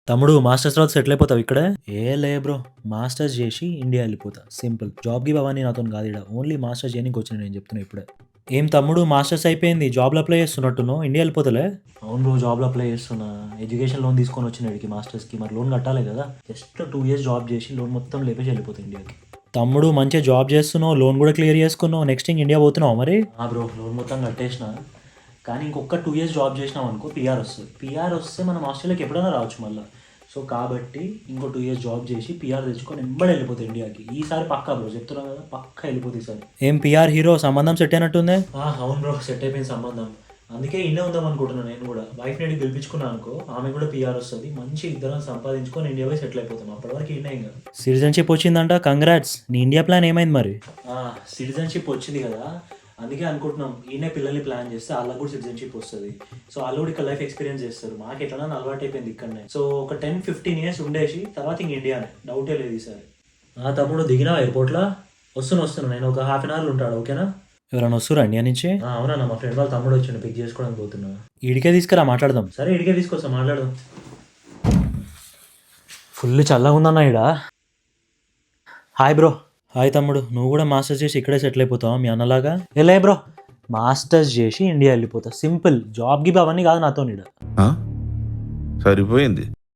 తమ్ముడు మాస్టర్స్ తర్వాత సెటిల్ అయిపోతావు ఇక్కడే? లే బ్రో. మాస్టర్స్ చేసి ఇండియా వెళ్ళిపోతా. సింపుల్. జాబ్ గివ్ అవన్నీ నాతోని కాదు ఈడ. ఓన్లీ మాస్టర్స్ చేయనీకి వచ్చిన నేను చెప్తున్నా ఇప్పుడే. ఏం తమ్ముడు మాస్టర్స్ అయిపోయింది. జాబ్‌లో అప్లై చేస్తున్నట్టున్నావు. ఇండియా వెళ్ళిపోతలే? అవును బ్రో. జాబ్‌లో అప్లై చేస్తున్నా. ఎడ్యుకేషన్ లోన్ తీసుకొని వచ్చిన ఈడికి మాస్టర్స్‌కి. మరి లోన్ కట్టాలి కదా! జస్ట్ 2 ఇయర్స్ జాబ్ చేసి లోన్ మొత్తం లేపేసి వెళ్ళిపోతా ఇండియాకి. తమ్ముడు మంచిగా జాబ్ చేస్తున్నావు. లోన్ కూడా క్లియర్ చేసుకున్నావు. నెక్స్ట్ ఇంక ఇండియా పోతున్నావా మరి? బ్రో లోన్ మొత్తం కట్టేసిన. కానీ ఇంకొక 2 ఇయర్స్ జాబ్ చేసినాం అనుకో పీఆర్ వస్తది. పీఆర్ వస్తే మనం ఆస్ట్రేలియాకి ఎప్పుడైనా రావచ్చు మళ్ళా. సో కాబట్టి ఇంకో 2 ఇయర్స్ జాబ్ చేసి పీఆర్ తెచ్చుకొని ఎంబడే వెళ్ళిపోతా ఇండియాకి. ఈసారి పక్కా బ్రో చెప్తున్నా కదా, పక్కా వెళ్ళిపోతా ఈసారి. ఏం పీఆర్ హీరో సంబంధం సెట్ అయినట్టుందే? అవును బ్రో, సెట్ అయిపోయింది సంబంధం. అందుకే ఇన్నే ఉందాం అనుకుంటున్నాను నేను కూడా. వైఫ్ నేను పిలిపించుకున్నాను అనుకో, ఆమె కూడా పీఆర్ వస్తుంది. మంచి ఇద్దరం సంపాదించుకొని ఇండియా పోయి సెటిల్ అయిపోతాం. అప్పటి వరకు ఇన్నే ఇంకా. సిటిజన్షిప్ వచ్చిందంట, కంగ్రాట్స్. నీ ఇండియా ప్లాన్ ఏమైంది మరి? సిటిజన్షిప్ వచ్చింది కదా, అందుకే అనుకుంటున్నాం ఈయనే పిల్లల్ని ప్లాన్ చేస్తే వాళ్ళకి కూడా సిటిజన్షిప్ వస్తుంది. సో వాళ్ళు కూడా ఇక్కడ లైఫ్ ఎక్స్పీరియన్స్ చేస్తారు. మాకు ఎట్లా అలవాటు అయిపోయింది ఇక్కడనే. సో ఒక 10-15 ఇయర్స్ ఉండేసి తర్వాత ఇంక ఇండియానే, డౌటే లేదు ఈసారి. తమ్ముడు దిగినా ఎయిర్పోర్ట్లో? వస్తున్నా. నేను ఒక హాఫ్ అన్ అవర్లో ఉంటాడు. ఓకేనా? ఎవరైనా వస్తురా ఇండియా నుంచి? అవునన్నా, మా ఫ్రెండ్ వాళ్ళ తమ్ముడు వచ్చిండు, పిక్ చేసుకోవడానికి పోతున్నా. ఈడికే తీసుకురా మాట్లాడదాం. సరే ఈడికే తీసుకొస్తా, మాట్లాడదాం. ఫుల్ చల్లగా ఉందన్న ఈడ. Hi bro. హాయ్ తమ్ముడు. నువ్వు కూడా మాస్టర్స్ చేసి ఇక్కడే సెటిల్ అయిపోతావా మీ అన్నలాగా? లే బ్రో, మాస్టర్స్ చేసి ఇండియా వెళ్ళిపోతా. సింపుల్. జాబ్ గిబ్ అవన్నీ కాదు నాతో ఈడ. సరిపోయింది.